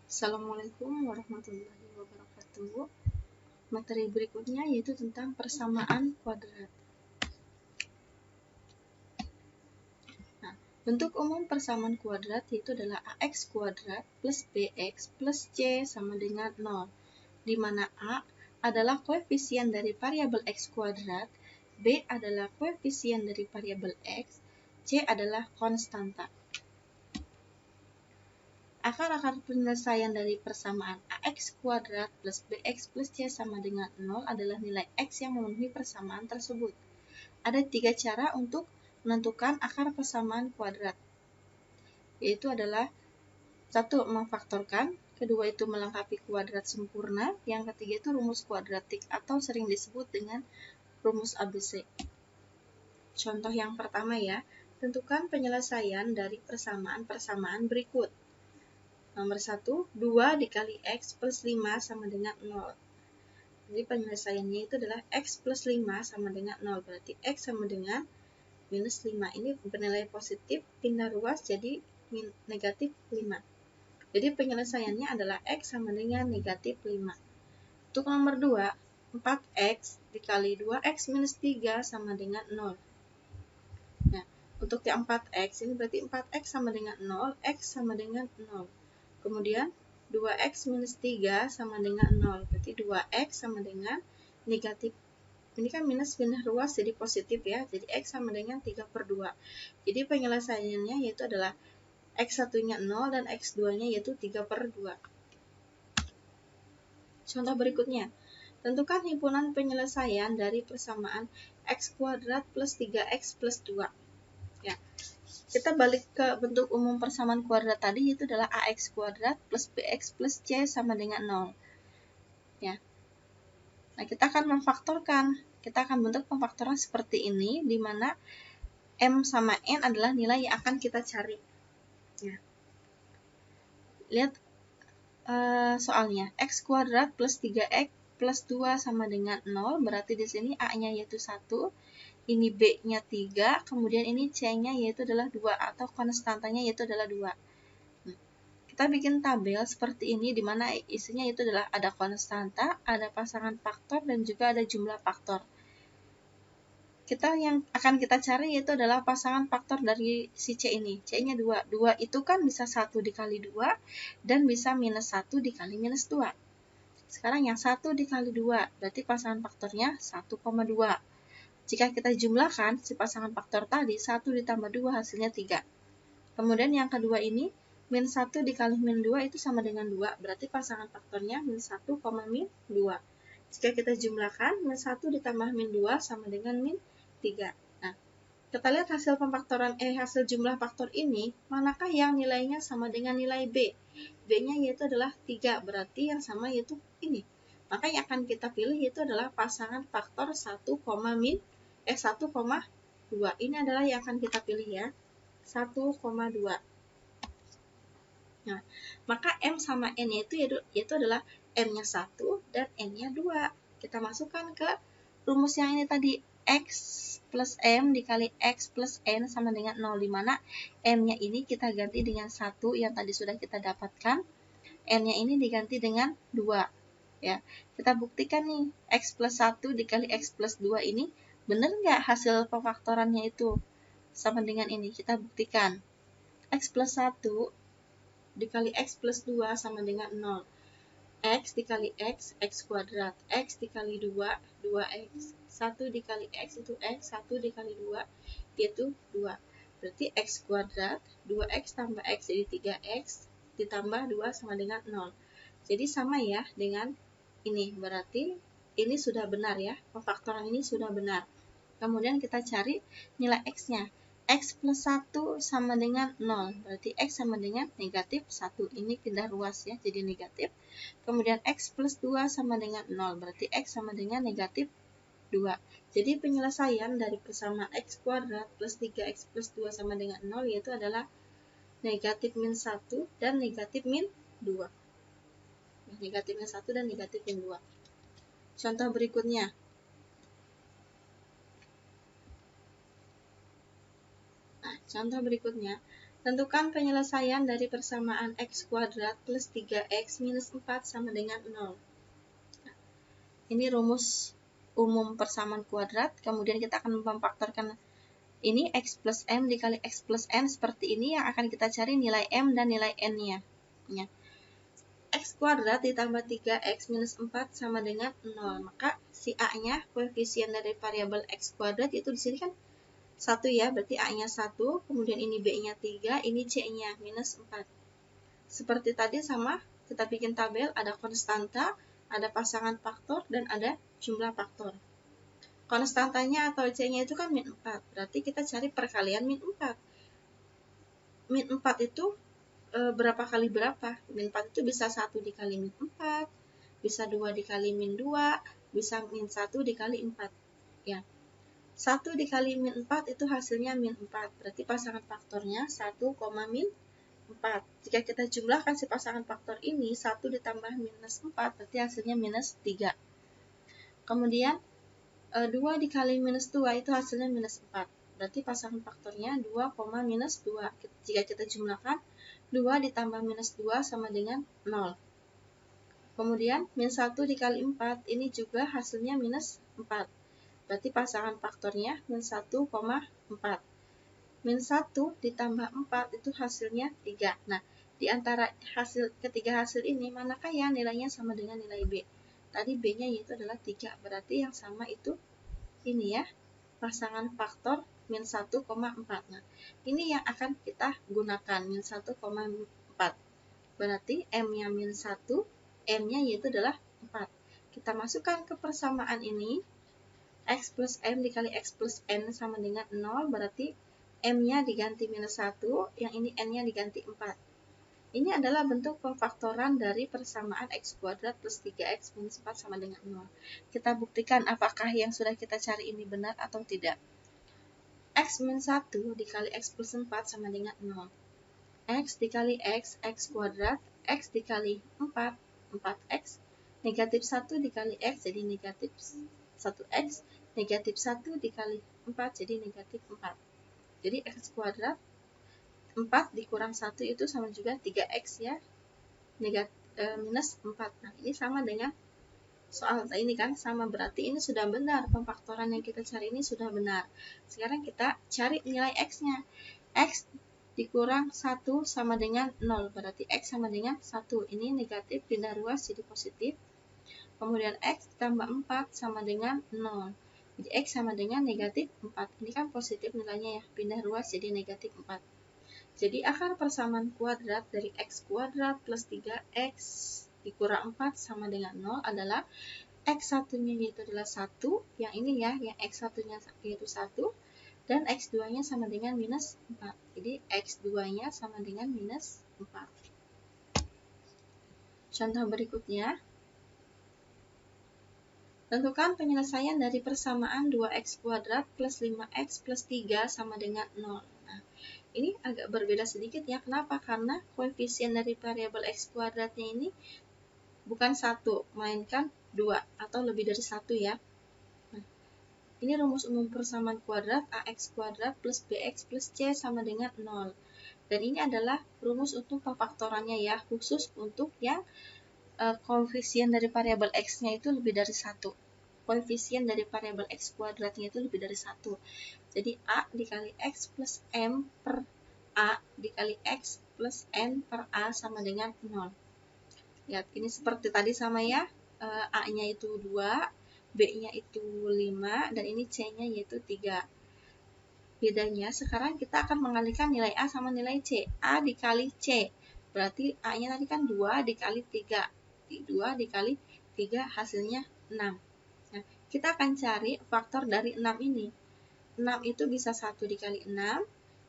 Assalamualaikum warahmatullahi wabarakatuh. Materi berikutnya yaitu tentang persamaan kuadrat. Nah, bentuk umum persamaan kuadrat yaitu adalah ax kuadrat plus bx plus c sama dengan 0, di mana a adalah koefisien dari variabel x kuadrat, b adalah koefisien dari variabel x, c adalah konstanta. Akar-akar penyelesaian dari persamaan ax kuadrat plus bx plus c sama dengan 0 adalah nilai x yang memenuhi persamaan tersebut. Ada 3 cara untuk menentukan akar persamaan kuadrat, yaitu adalah 1. Memfaktorkan, kedua itu melengkapi kuadrat sempurna, yang ketiga itu rumus kuadratik atau sering disebut dengan rumus ABC. Contoh yang pertama ya, tentukan penyelesaian dari persamaan-persamaan berikut. Nomor 1, 2 dikali x plus 5 sama dengan 0. Jadi penyelesaiannya itu adalah x plus 5 sama dengan 0. Berarti x sama dengan minus 5. Ini bernilai positif, pindah ruas jadi negatif 5. Jadi penyelesaiannya adalah x sama dengan negatif 5. Untuk nomor 2, 4x dikali 2x minus 3 sama dengan 0. Nah, untuk yang 4x ini berarti 4x sama dengan 0, x sama dengan 0. Kemudian 2x minus 3 sama dengan 0. Berarti 2x sama dengan negatif. Ini kan minus pindah ruas jadi positif ya. Jadi x sama dengan 3/2. Jadi penyelesaiannya yaitu adalah x1-nya 0 dan x2-nya yaitu 3/2. Contoh berikutnya. Tentukan himpunan penyelesaian dari persamaan x kuadrat plus 3x plus 2. Ya. Kita balik ke bentuk umum persamaan kuadrat tadi, yaitu adalah ax kuadrat plus bx plus c sama dengan 0. Ya. Nah, kita akan memfaktorkan. Kita akan bentuk pemfaktoran seperti ini, di mana m sama n adalah nilai yang akan kita cari. Ya. Lihat soalnya, x kuadrat plus 3x plus 2 sama dengan 0, berarti di sini a-nya yaitu 1, ini b-nya 3, kemudian ini c-nya yaitu adalah 2 atau konstantanya yaitu adalah 2. Kita bikin tabel seperti ini di mana isinya itu adalah ada konstanta, ada pasangan faktor, dan juga ada jumlah faktor. Yang akan kita cari yaitu adalah pasangan faktor dari si C ini. C-nya 2. 2 itu kan bisa 1 dikali 2 dan bisa minus 1 dikali minus 2. Sekarang yang 1 dikali 2, berarti pasangan faktornya 1,2. Jika kita jumlahkan si pasangan faktor tadi, 1 ditambah 2 hasilnya 3. Kemudian yang kedua ini, min 1 dikali min 2 itu sama dengan 2, berarti pasangan faktornya min 1, min 2. Jika kita jumlahkan, min 1 ditambah min 2 sama dengan min 3. Nah, kita lihat hasil hasil jumlah faktor ini, manakah yang nilainya sama dengan nilai B? B-nya yaitu adalah 3, berarti yang sama yaitu ini. Maka yang akan kita pilih yaitu adalah pasangan faktor 1,2. Ini adalah yang akan kita pilih ya. 1,2. Nah, maka M sama N yaitu adalah M-nya 1 dan N-nya 2. Kita masukkan ke rumus yang ini tadi. X plus M dikali X plus N sama dengan 0, di mana M-nya ini kita ganti dengan 1 yang tadi sudah kita dapatkan. N-nya ini diganti dengan 2. Ya, kita buktikan nih, X plus 1 dikali X plus 2 ini benar nggak hasil pemfaktorannya itu sama dengan ini? Kita buktikan. X plus 1 dikali X plus 2 sama dengan 0. X dikali X, X kuadrat. X dikali 2, 2X. 1 dikali X itu X, 1 dikali 2, yaitu 2. Berarti X kuadrat, 2X tambah X jadi 3X, ditambah 2 sama dengan 0. Jadi sama ya dengan ini. Berarti ini sudah benar ya, pemfaktoran ini sudah benar. Kemudian kita cari nilai X-nya. X plus 1 sama dengan 0. Berarti X sama dengan negatif 1. Ini pindah ruas ya, jadi negatif. Kemudian X plus 2 sama dengan 0. Berarti X sama dengan negatif 2. Jadi penyelesaian dari persamaan X kuadrat plus 3X plus 2 sama dengan 0 yaitu adalah negatif min 1 dan negatif min 2. Negatif min 1 dan negatif min 2. Contoh berikutnya. Contoh berikutnya, Tentukan penyelesaian dari persamaan x kuadrat plus 3x minus 4 sama dengan 0. Ini rumus umum persamaan kuadrat. Kemudian kita akan memfaktorkan ini x plus m dikali x plus n seperti ini, yang akan kita cari nilai m dan nilai n-nya. Ya. X kuadrat ditambah 3x minus 4 sama dengan 0. Maka si a-nya, koefisien dari variabel x kuadrat, itu di sini kan 1 ya, berarti a-nya 1, kemudian ini b-nya 3, ini c-nya minus 4. Seperti tadi sama, kita bikin tabel, ada konstanta, ada pasangan faktor, dan ada jumlah faktor. Konstantanya atau c-nya itu kan min 4, berarti kita cari perkalian min 4. Min 4 itu berapa kali berapa? Min 4 itu bisa 1 dikali min 4, bisa 2 dikali min 2, bisa min 1 dikali 4. Ya. 1 dikali min 4 itu hasilnya min 4. Berarti pasangan faktornya 1, min 4. Jika kita jumlahkan si pasangan faktor ini, 1 ditambah minus 4, berarti hasilnya minus 3. Kemudian 2 dikali minus 2 itu hasilnya minus 4. Berarti pasangan faktornya 2, minus 2. Jika kita jumlahkan, 2 ditambah minus 2 sama dengan 0. Kemudian min 1 dikali 4, ini juga hasilnya minus 4. Berarti pasangan faktornya min 1, 4. Min 1 ditambah 4 itu hasilnya 3. Nah, di antara ketiga hasil ini, manakah yang nilainya sama dengan nilai B? Tadi B-nya yaitu adalah 3. Berarti yang sama itu ini ya, pasangan faktor min 1, 4. Nah, ini yang akan kita gunakan, min 1, 4. Berarti M-nya min 1, N-nya yaitu adalah 4. Kita masukkan ke persamaan ini, x plus m dikali x plus n sama dengan 0, berarti m-nya diganti minus 1, yang ini n-nya diganti 4. Ini adalah bentuk pemfaktoran dari persamaan x kuadrat plus 3x minus 4 sama dengan 0. Kita buktikan apakah yang sudah kita cari ini benar atau tidak. X min 1 dikali x plus 4 sama dengan 0. X dikali x kuadrat, x dikali 4, 4x, negatif 1 dikali x jadi negatif 1x, negatif 1 dikali 4 jadi negatif 4. Jadi x kuadrat 4 dikurang 1 itu sama juga 3x ya, minus 4. Nah, ini sama dengan soal ini kan, sama, berarti ini sudah benar, pemfaktoran yang kita cari ini sudah benar. Sekarang kita cari nilai x-nya. X dikurang 1 sama dengan 0, berarti x sama dengan 1. Ini negatif, pindah ruas jadi positif. Kemudian x tambah 4 sama dengan 0. Jadi x sama dengan negatif 4. Ini kan positif nilainya ya, pindah ruas jadi negatif 4. Jadi akar persamaan kuadrat dari x kuadrat plus 3x dikurang 4 sama dengan 0 adalah x satunya yaitu adalah 1, yang ini ya, yang x satunya yaitu 1, dan x 2-nya sama dengan minus 4. Jadi x 2-nya sama dengan minus 4. Contoh berikutnya, tentukan penyelesaian dari persamaan 2x kuadrat plus 5x plus 3 sama dengan 0. Nah, ini agak berbeda sedikit ya. Kenapa? Karena koefisien dari variabel x kuadratnya ini bukan 1, melainkan 2 atau lebih dari 1 ya. Nah, ini rumus umum persamaan kuadrat ax kuadrat plus bx plus c sama dengan 0. Dan ini adalah rumus untuk pemfaktorannya ya, khusus untuk yang koefisien dari variabel x-nya itu lebih dari 1. Koefisien dari variabel x kuadratnya itu lebih dari 1. Jadi a dikali x plus m per a dikali x plus n per a sama dengan 0. Lihat, ini seperti tadi sama ya, a-nya itu 2, b-nya itu 5, dan ini c-nya yaitu 3. Bedanya, sekarang kita akan mengalihkan nilai a sama nilai c. A dikali c, berarti a-nya tadi kan 2 dikali 3. 2 dikali 3 hasilnya 6. Nah, kita akan cari faktor dari 6 ini. 6 itu bisa 1 dikali 6,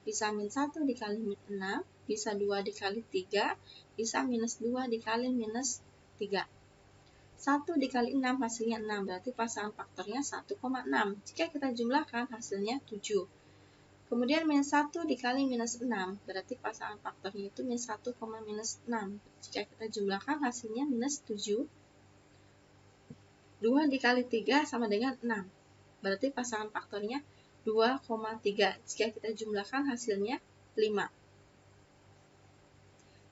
bisa min 1 dikali min 6, bisa 2 dikali 3, bisa minus 2 dikali minus 3. 1 dikali 6 hasilnya 6, berarti pasangan faktornya 1,6. Jika kita jumlahkan hasilnya 7. Kemudian min 1 dikali minus 6, berarti pasangan faktornya itu min 1, minus 6. Jika kita jumlahkan hasilnya minus 7. 2 dikali 3 sama dengan 6. Berarti pasangan faktornya 2,3. Jika kita jumlahkan hasilnya 5.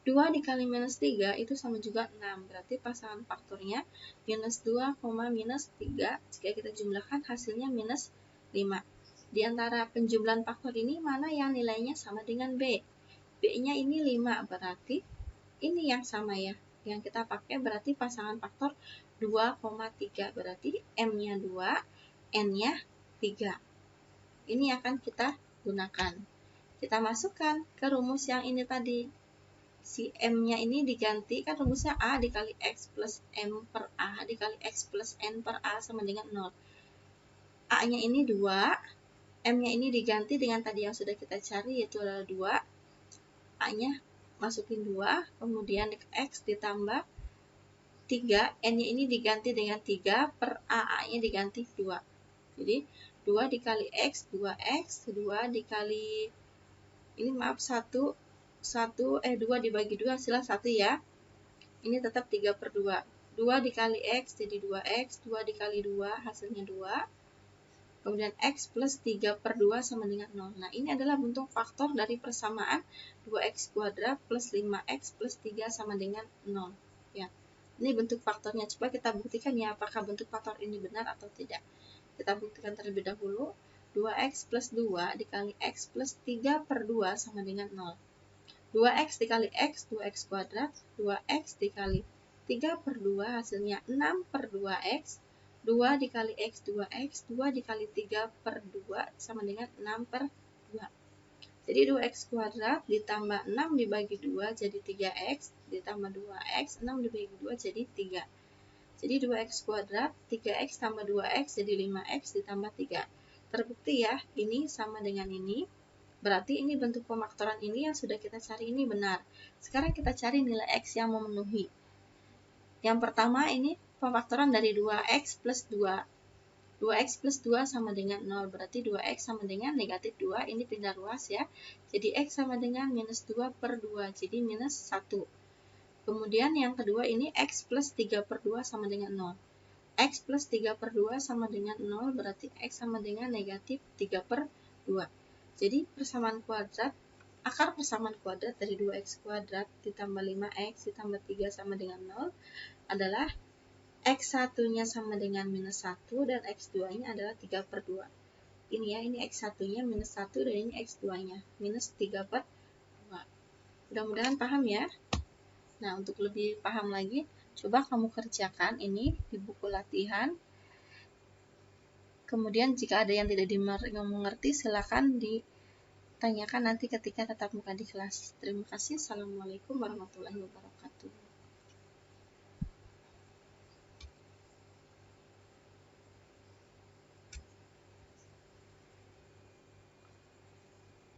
2 dikali minus 3 itu sama juga 6. Berarti pasangan faktornya minus 2, minus 3. Jika kita jumlahkan hasilnya minus 5. Di antara penjumlahan faktor ini mana yang nilainya sama dengan B? B-nya ini 5, berarti ini yang sama ya. Yang kita pakai berarti pasangan faktor 2,3. Berarti M-nya 2, N-nya 3. Ini akan kita gunakan. Kita masukkan ke rumus yang ini tadi. Si M-nya ini diganti, kan rumusnya A dikali X plus M per A dikali X plus N per A sama dengan 0. A-nya ini 2, M-nya ini diganti dengan tadi yang sudah kita cari, yaitu adalah 2. A-nya masukin 2, kemudian X ditambah 3, N-nya ini diganti dengan 3 per A-nya diganti 2. Jadi 2 dikali X, 2X, 2 dikali, ini maaf 2 dibagi 2 hasilnya 1 ya. Ini tetap 3 per 2. 2 dikali X jadi 2X, 2 dikali 2 hasilnya 2. Kemudian X plus 3 per 2 sama dengan 0. Nah, ini adalah bentuk faktor dari persamaan 2X kuadrat plus 5X plus 3 sama dengan 0. Ya. Ini bentuk faktornya. Coba kita buktikan ya, apakah bentuk faktor ini benar atau tidak. Kita buktikan terlebih dahulu. 2X plus 2 dikali X plus 3 per 2 sama dengan 0. 2X dikali X, 2X kuadrat. 2X dikali 3 per 2 hasilnya 6 per 2X. 2 dikali X, 2X, 2 dikali 3 per 2 sama dengan 6 per 2. Jadi 2X kuadrat ditambah 6 dibagi 2 jadi 3X, ditambah 2X, 6 dibagi 2 jadi 3. Jadi 2X kuadrat, 3X tambah 2X jadi 5X ditambah 3. Terbukti ya, ini sama dengan ini. Berarti ini bentuk pemaktoran ini yang sudah kita cari ini benar. Sekarang kita cari nilai X yang memenuhi. Yang pertama ini pemaktoran dari 2X plus 2. 2X plus 2 sama dengan 0. Berarti 2X sama dengan negatif 2. Ini pindah ruas ya. Jadi X sama dengan minus 2 per 2. Jadi minus 1. Kemudian yang kedua ini X plus 3 per 2 sama dengan 0. X plus 3 per 2 sama dengan 0. Berarti X sama dengan negatif 3 per 2. Jadi persamaan kuadrat, akar persamaan kuadrat dari 2X kuadrat ditambah 5X ditambah 3 sama dengan 0 adalah X1-nya sama dengan minus 1 dan X2-nya adalah 3 per 2. Ini ya, ini X1-nya minus 1 dan ini X2-nya minus 3 per 2. Mudah-mudahan paham ya. Nah, untuk lebih paham lagi, coba kamu kerjakan ini di buku latihan. Kemudian jika ada yang tidak mengerti, silakan ditanyakan nanti ketika tatap muka di kelas. Terima kasih. Assalamualaikum warahmatullahi wabarakatuh.